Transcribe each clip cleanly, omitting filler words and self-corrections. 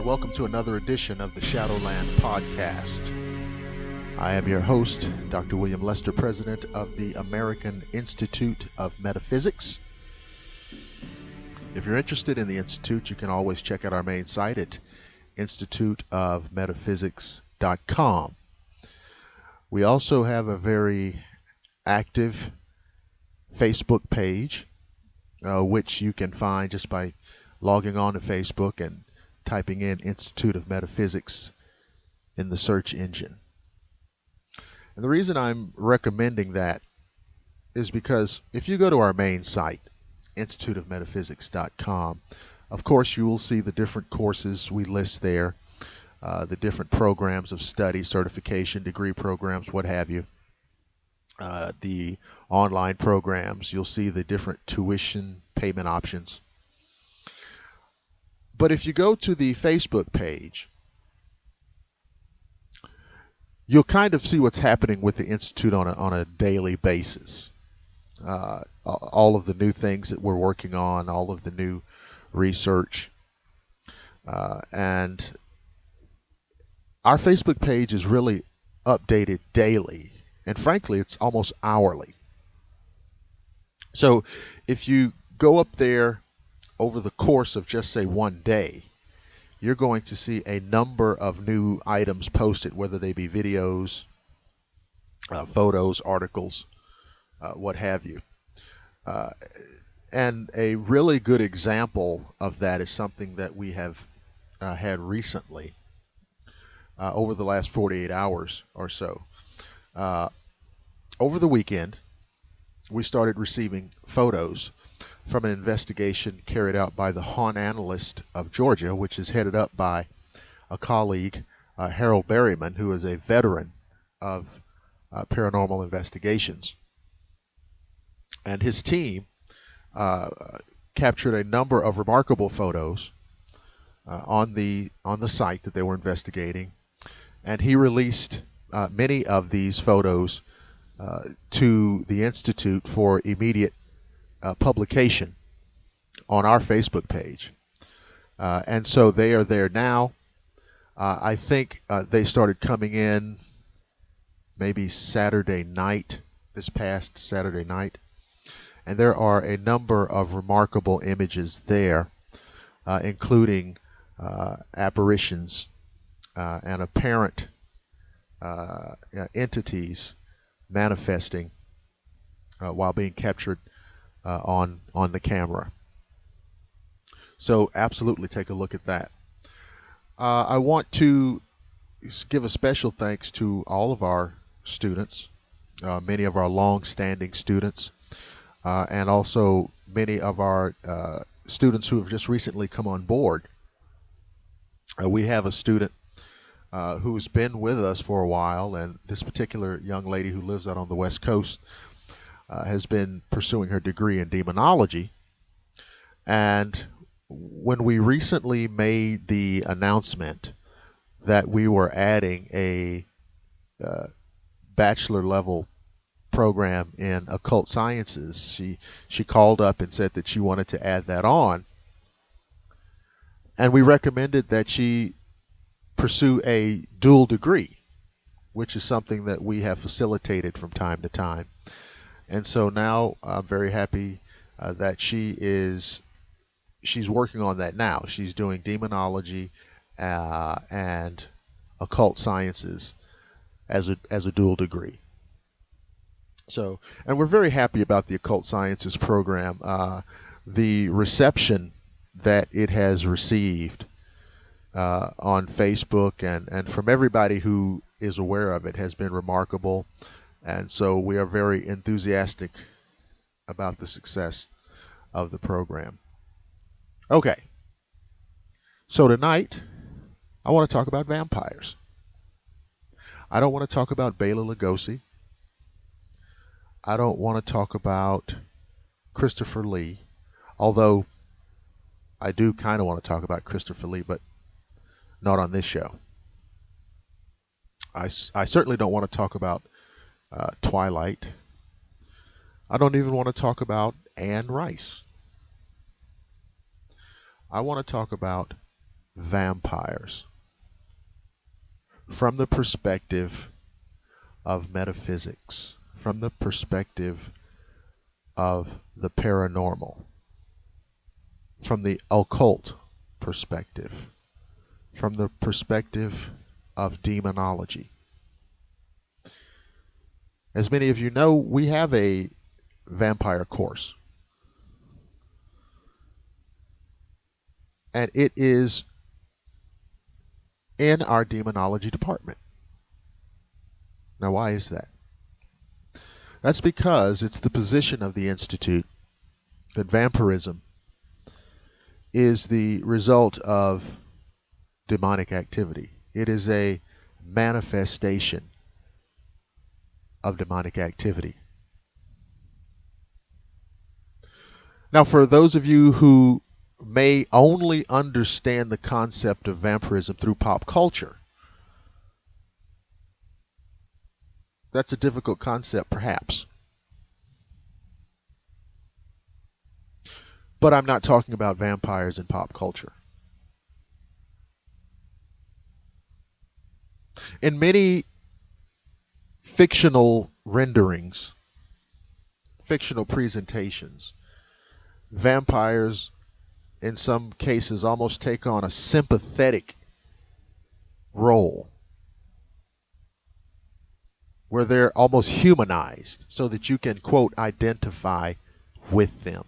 welcome to another edition of the Shadowland Podcast. I am your host, Dr. William Lester, president of the American Institute of Metaphysics. If you're interested in the Institute, you can always check out our main site at instituteofmetaphysics.com. We also have a very active Facebook page, which you can find just by logging on to Facebook and typing in Institute of Metaphysics in the search engine. And the reason I'm recommending that is because if you go to our main site, instituteofmetaphysics.com, of course you will see the different courses we list there, the different programs of study, certification, degree programs, what have you. The online programs, you'll see the different tuition payment options. But if you go to the Facebook page, you'll kind of see what's happening with the Institute on a daily basis. All of the new things that we're working on, all of the new research. And our Facebook page is really updated daily. And frankly, it's almost hourly. So if you go up there over the course of just say one day, you're going to see a number of new items posted, whether they be videos, photos, articles, what have you. And a really good example of that is something that we have had recently over the last 48 hours or so. Over the weekend, we started receiving photos from an investigation carried out by the Haun Analyst of Georgia, which is headed up by a colleague, Harold Berryman, who is a veteran of paranormal investigations. And his team captured a number of remarkable photos on the site that they were investigating, and he released many of these photos to the Institute for immediate publication on our Facebook page. And so they are there now. I think they started coming in maybe Saturday night, this past Saturday night. And there are a number of remarkable images there, including apparitions and apparent entities manifesting while being captured on the camera. So absolutely take a look at that. I want to give a special thanks to all of our students, many of our long-standing students, and also many of our students who have just recently come on board. We have a student who's been with us for a while, and this particular young lady who lives out on the West Coast has been pursuing her degree in demonology. And when we recently made the announcement that we were adding a bachelor level program in occult sciences, she called up and said that she wanted to add that on. And we recommended that she pursue a dual degree, which is something that we have facilitated from time to time. And so now I'm very happy that she's working on that now. She's doing demonology and occult sciences as a dual degree. So, and we're very happy about the occult sciences program. The reception that it has received on Facebook and from everybody who is aware of it has been remarkable. And so we are very enthusiastic about the success of the program. Okay. So tonight, I want to talk about vampires. I don't want to talk about Bela Lugosi. I don't want to talk about Christopher Lee, although I do kind of want to talk about Christopher Lee, but not on this show. I certainly don't want to talk about Twilight. I don't even want to talk about Anne Rice. I want to talk about vampires from the perspective of metaphysics, from the perspective of the paranormal, from the occult perspective, from the perspective of demonology. As many of you know, we have a vampire course. And it is in our demonology department. Now, why is that? That's because it's the position of the Institute that vampirism is the result of demonic activity. It is a manifestation of demonic activity. Now, for those of you who may only understand the concept of vampirism through pop culture, that's a difficult concept, perhaps. But I'm not talking about vampires in pop culture. In many fictional renderings, fictional presentations, vampires in some cases almost take on a sympathetic role where they're almost humanized so that you can, quote, identify with them.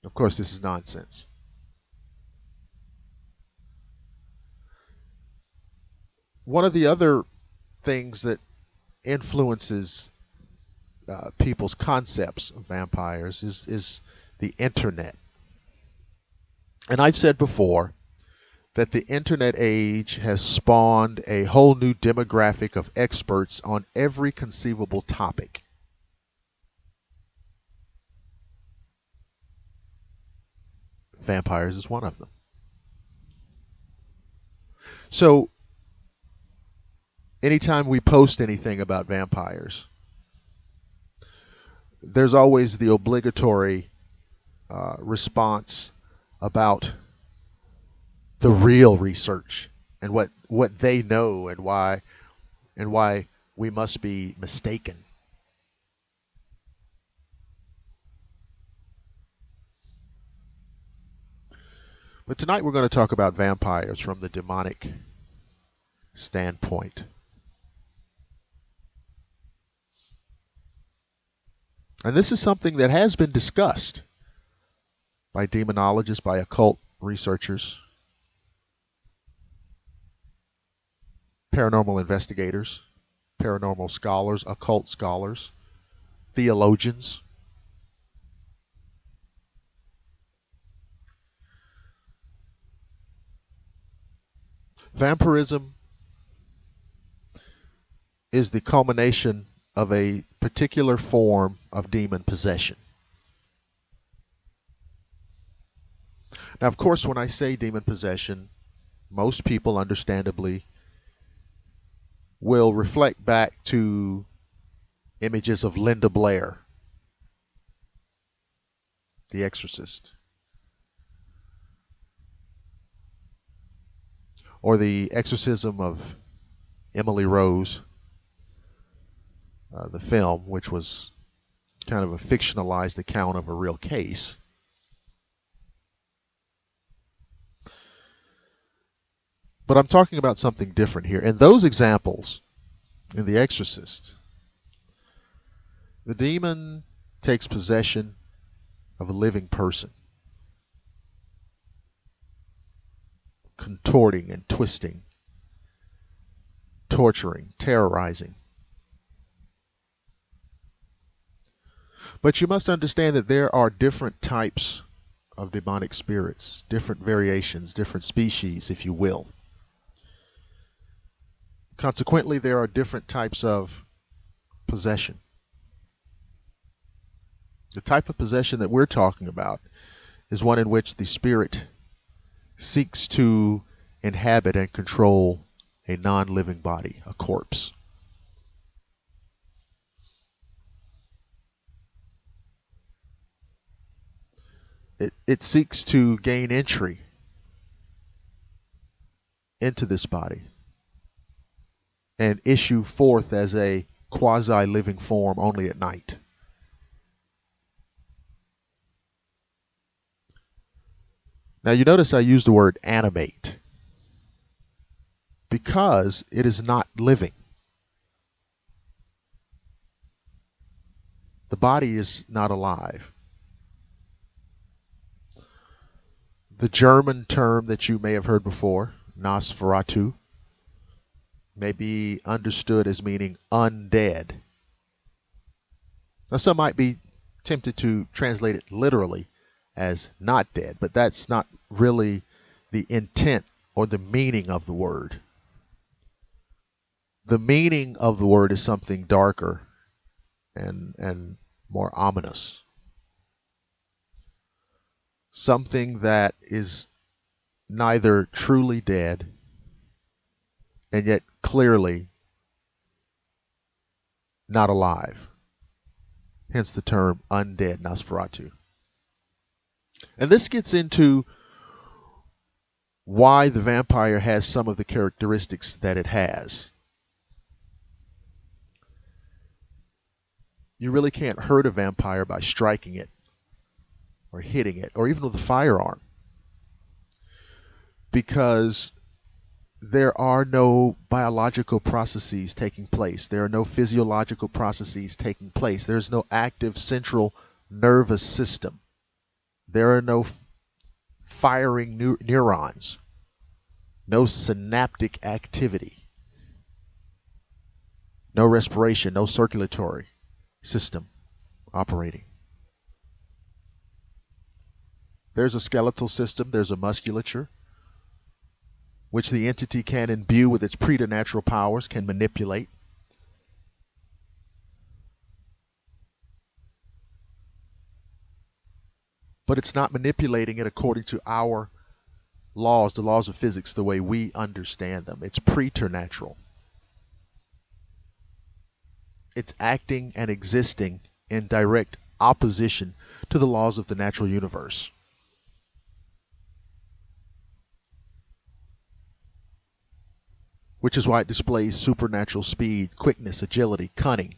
Of course, this is nonsense. One of the other things that influences people's concepts of vampires is the internet. And I've said before that the internet age has spawned a whole new demographic of experts on every conceivable topic. Vampires is one of them. So, anytime we post anything about vampires, there's always the obligatory response about the real research and what they know and why we must be mistaken. But tonight we're going to talk about vampires from the demonic standpoint. And this is something that has been discussed by demonologists, by occult researchers, paranormal investigators, paranormal scholars, occult scholars, theologians. Vampirism is the culmination of a particular form of demon possession. Now, of course, when I say demon possession, most people understandably will reflect back to images of Linda Blair, The Exorcist, or the exorcism of Emily Rose, the film, which was kind of a fictionalized account of a real case. But I'm talking about something different here. In those examples, in The Exorcist, the demon takes possession of a living person, contorting and twisting, torturing, terrorizing. But you must understand that there are different types of demonic spirits, different variations, different species, if you will. Consequently, there are different types of possession. The type of possession that we're talking about is one in which the spirit seeks to inhabit and control a non-living body, a corpse. It seeks to gain entry into this body and issue forth as a quasi-living form only at night. Now you notice I use the word animate because it is not living. The body is not alive. The German term that you may have heard before, Nosferatu, may be understood as meaning undead. Now some might be tempted to translate it literally as not dead, but that's not really the intent or the meaning of the word. The meaning of the word is something darker and more ominous. Something that is neither truly dead and yet clearly not alive. Hence the term undead, Nosferatu. And this gets into why the vampire has some of the characteristics that it has. You really can't hurt a vampire by striking it or hitting it or even with a firearm, because there are no biological processes taking place. There are no physiological processes taking place. There's no active central nervous system. There are no firing neurons, no synaptic activity, no respiration, no circulatory system operating. There's a skeletal system, there's a musculature, which the entity can imbue with its preternatural powers, can manipulate. But it's not manipulating it according to our laws, the laws of physics, the way we understand them. It's preternatural. It's acting and existing in direct opposition to the laws of the natural universe. Which is why it displays supernatural speed, quickness, agility, cunning,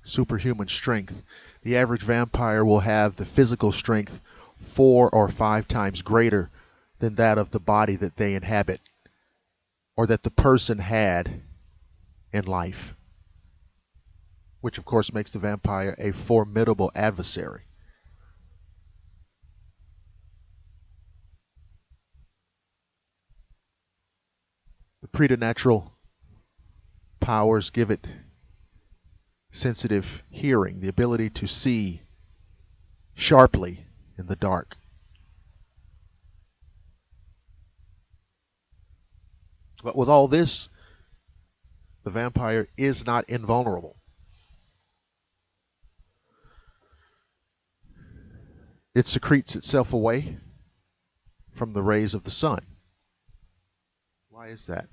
superhuman strength. The average vampire will have the physical strength 4 or 5 times greater than that of the body that they inhabit, or that the person had in life. Which of course makes the vampire a formidable adversary. The preternatural powers give it sensitive hearing, the ability to see sharply in the dark. But with all this, the vampire is not invulnerable. It secretes itself away from the rays of the sun. Why is that?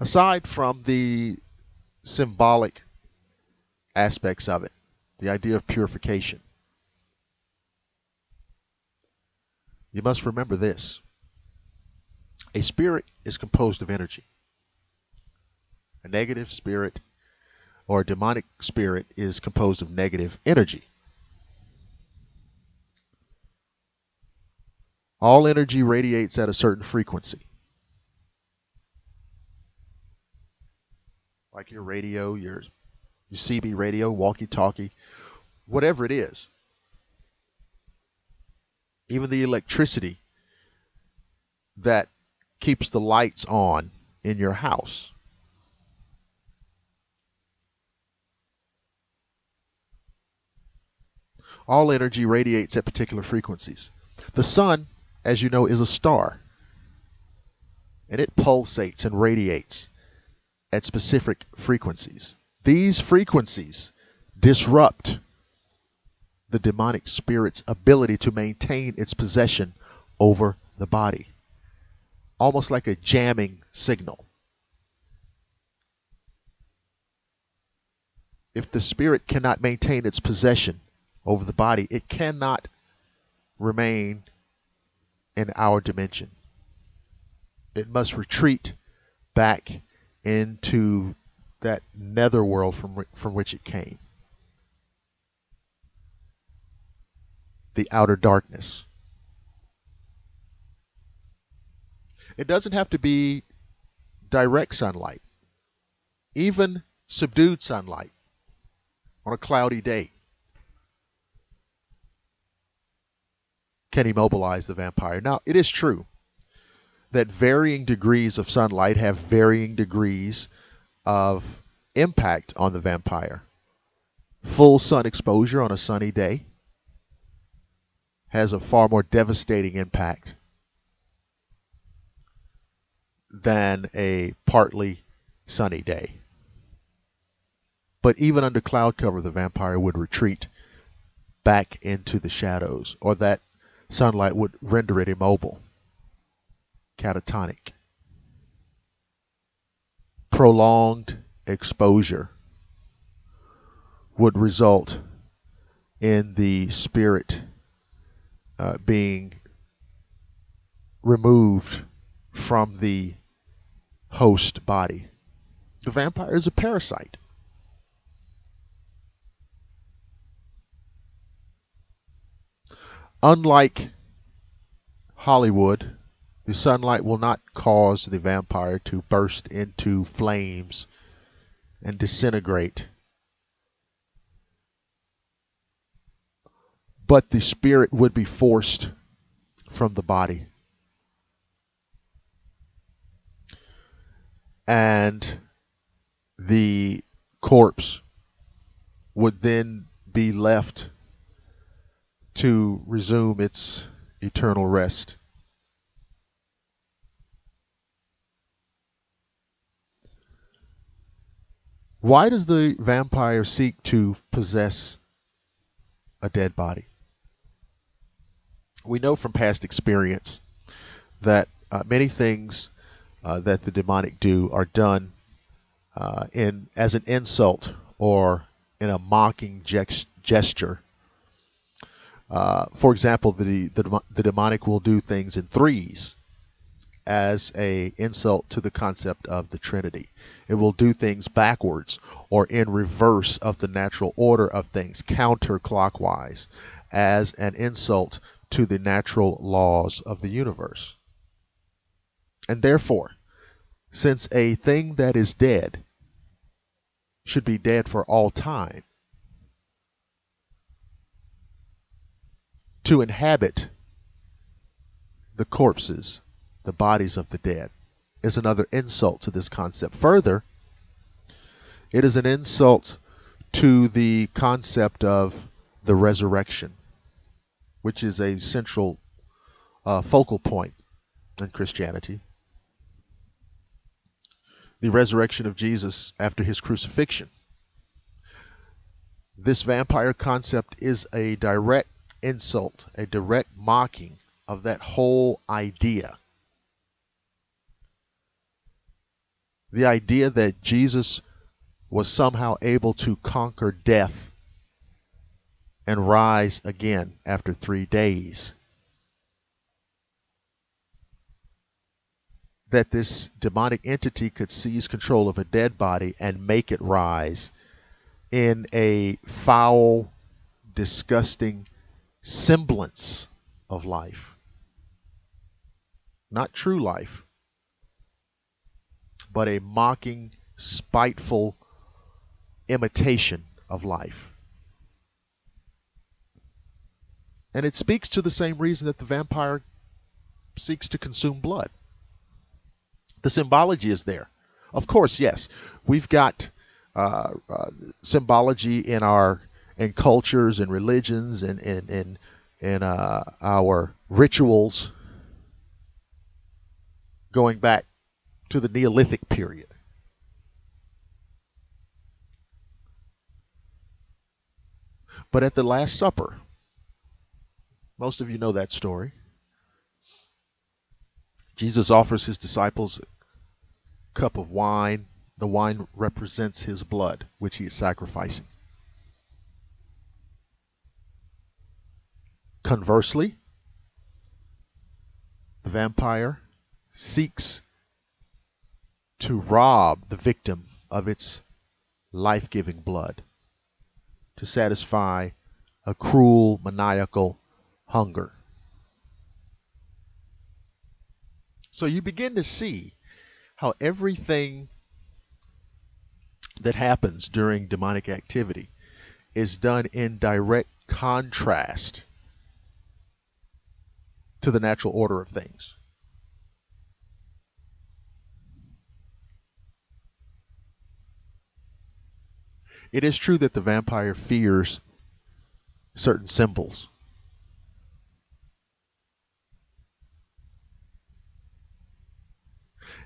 Aside from the symbolic aspects of it, the idea of purification, you must remember this. A spirit is composed of energy. A negative spirit or a demonic spirit is composed of negative energy. All energy radiates at a certain frequency. Like your radio, your CB radio, walkie-talkie, whatever it is. Even the electricity that keeps the lights on in your house. All energy radiates at particular frequencies. The sun, as you know, is a star. And it pulsates and radiates at specific frequencies. These frequencies disrupt the demonic spirit's ability to maintain its possession over the body. Almost like a jamming signal. If the spirit cannot maintain its possession over the body, it cannot remain in our dimension. It must retreat back into that netherworld from which it came, the outer darkness. It doesn't have to be direct sunlight, even subdued sunlight on a cloudy day can immobilize the vampire. Now, it is true that varying degrees of sunlight have varying degrees of impact on the vampire. Full sun exposure on a sunny day has a far more devastating impact than a partly sunny day. But even under cloud cover, the vampire would retreat back into the shadows, or that sunlight would render it immobile, catatonic. Prolonged exposure would result in the spirit being removed from the host body. The vampire is a parasite. Unlike Hollywood, the sunlight will not cause the vampire to burst into flames and disintegrate. But the spirit would be forced from the body. And the corpse would then be left to resume its eternal rest. Why does the vampire seek to possess a dead body? We know from past experience that many things that the demonic do are done as an insult or in a mocking gesture. For example, the demonic will do things in threes as a insult to the concept of the Trinity. It will do things backwards or in reverse of the natural order of things, counterclockwise, as an insult to the natural laws of the universe. And therefore, since a thing that is dead should be dead for all time, to inhabit the corpses, the bodies of the dead, is another insult to this concept. Further, it is an insult to the concept of the resurrection, which is a central focal point in Christianity. The resurrection of Jesus after his crucifixion. This vampire concept is a direct insult, a direct mocking of that whole idea. The idea that Jesus was somehow able to conquer death and rise again after 3 days. That this demonic entity could seize control of a dead body and make it rise in a foul, disgusting semblance of life. Not true life, but a mocking, spiteful imitation of life. And it speaks to the same reason that the vampire seeks to consume blood. The symbology is there. Of course, yes, we've got symbology in cultures and religions and in our rituals going back to the Neolithic period. But at the Last Supper, most of you know that story, Jesus offers his disciples a cup of wine. The wine represents his blood, which he is sacrificing. Conversely, vampire seeks to rob the victim of its life-giving blood to satisfy a cruel, maniacal hunger. So you begin to see how everything that happens during demonic activity is done in direct contrast to the natural order of things. It is true that the vampire fears certain symbols.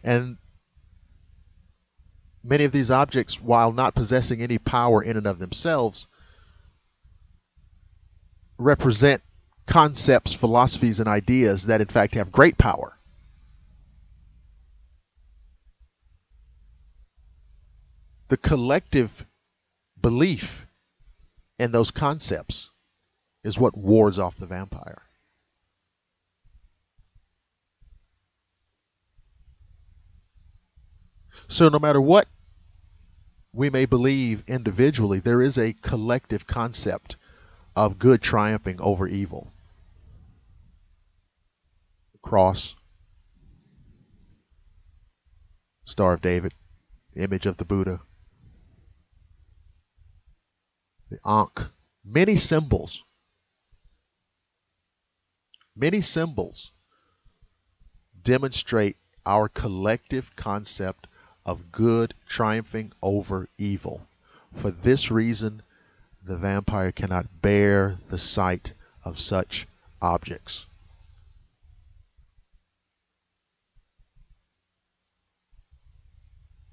And many of these objects, while not possessing any power in and of themselves, represent concepts, philosophies, and ideas that in fact have great power. The collective belief in those concepts is what wards off the vampire. So no matter what we may believe individually, there is a collective concept of good triumphing over evil. Cross, Star of David, image of the Buddha, the Ankh, many symbols demonstrate our collective concept of good triumphing over evil. For this reason, the vampire cannot bear the sight of such objects.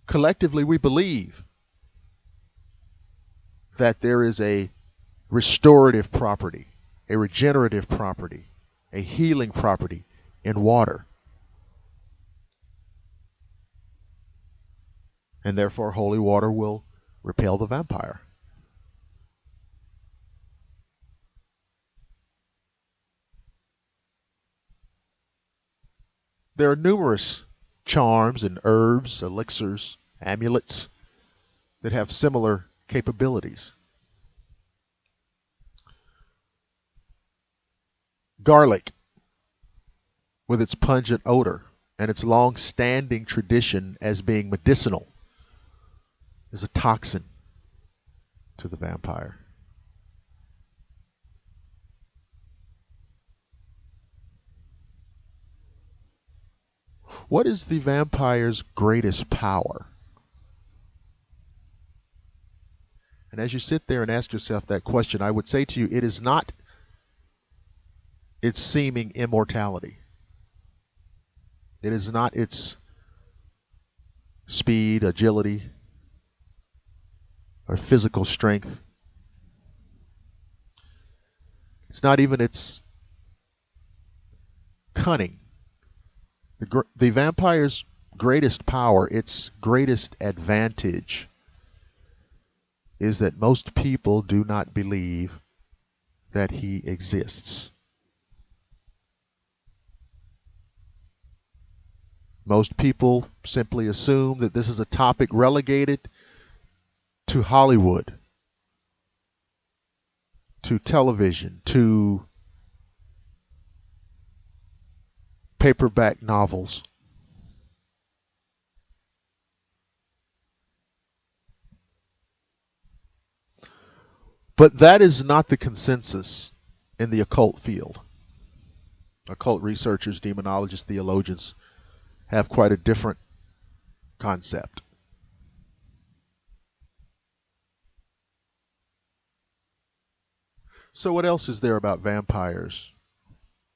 Collectively, we believe that there is a restorative property, a regenerative property, a healing property in water. And therefore, holy water will repel the vampire. There are numerous charms and herbs, elixirs, amulets that have similar capabilities. Garlic, with its pungent odor and its long-standing tradition as being medicinal, is a toxin to the vampire. What is the vampire's greatest power? And as you sit there and ask yourself that question, I would say to you, it is not its seeming immortality. It is not its speed, agility, or physical strength. It's not even its cunning. The vampire's greatest power, its greatest advantage, is that most people do not believe that he exists. Most people simply assume that this is a topic relegated to Hollywood, to television, to paperback novels. But that is not the consensus in the occult field. Occult researchers, demonologists, theologians have quite a different concept. So what else is there about vampires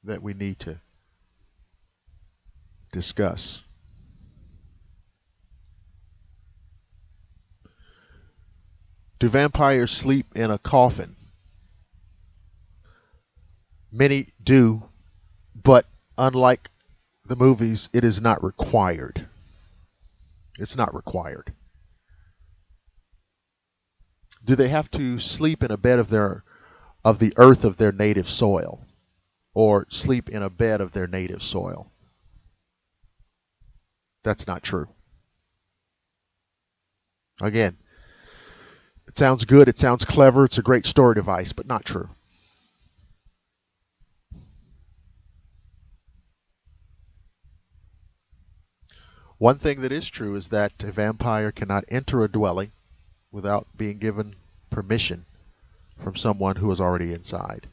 that we need to discuss? Do vampires sleep in a coffin? Many do, but unlike the movies, it is not required. It's not required. Do they have to sleep in a bed of the earth of their native soil, or sleep in a bed of their native soil? That's not true. Again, it sounds good, it sounds clever, it's a great story device, but not true. One thing that is true is that a vampire cannot enter a dwelling without being given permission from someone who is already inside.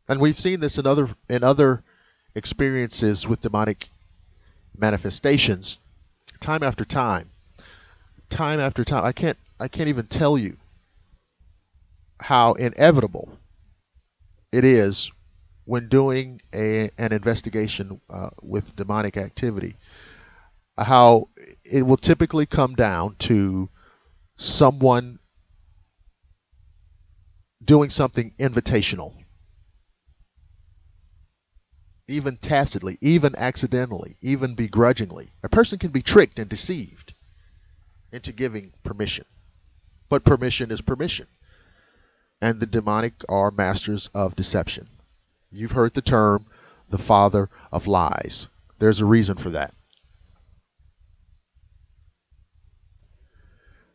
And we've seen this in other experiences with demonic manifestations, time after time. Time after time. I can't even tell you how inevitable it is when doing an investigation with demonic activity, how it will typically come down to someone doing something invitational, even tacitly, even accidentally, even begrudgingly. A person can be tricked and deceived into giving permission, but permission is permission, and the demonic are masters of deception. You've heard the term the father of lies. There's a reason for that.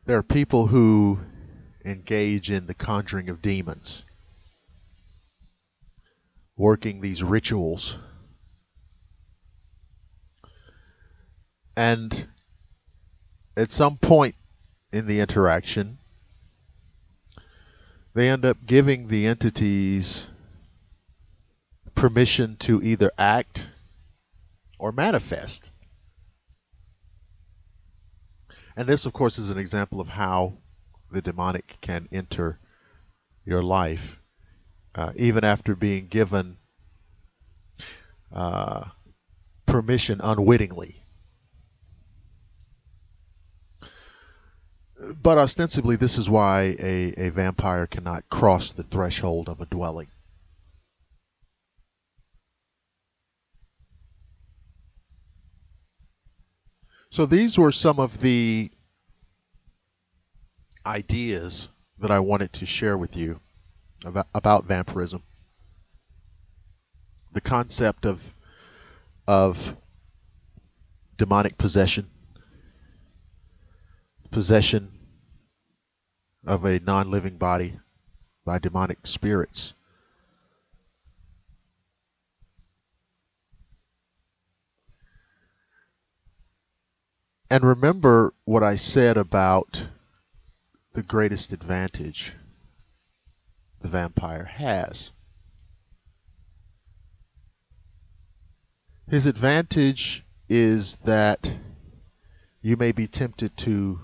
There are people who engage in the conjuring of demons, working these rituals, and at some point in the interaction, they end up giving the entities permission to either act or manifest. And this, of course, is an example of how the demonic can enter your life, even after being given permission unwittingly. But ostensibly, this is why a vampire cannot cross the threshold of a dwelling. So these were some of the ideas that I wanted to share with you about vampirism. The concept of demonic possession of a non-living body by demonic spirits. And remember what I said about the greatest advantage the vampire has. His advantage is that you may be tempted to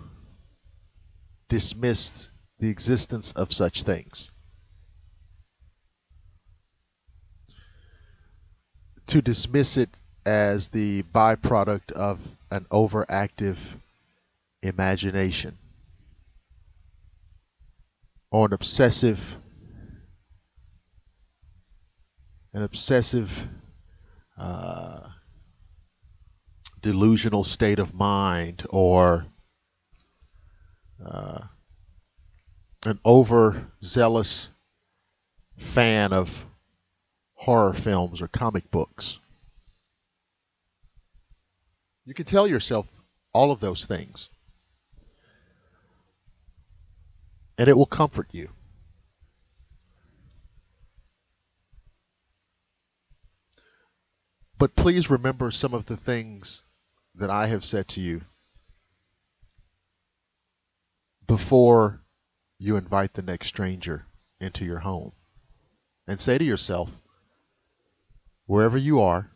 dismiss the existence of such things, to dismiss it as the byproduct of an overactive imagination or an obsessive delusional state of mind, or an overzealous fan of horror films or comic books. You can tell yourself all of those things, and it will comfort you. But please remember some of the things that I have said to you before you invite the next stranger into your home. And say to yourself, wherever you are,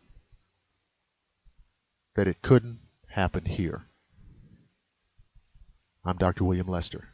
that it couldn't happen here. I'm Dr. William Lester.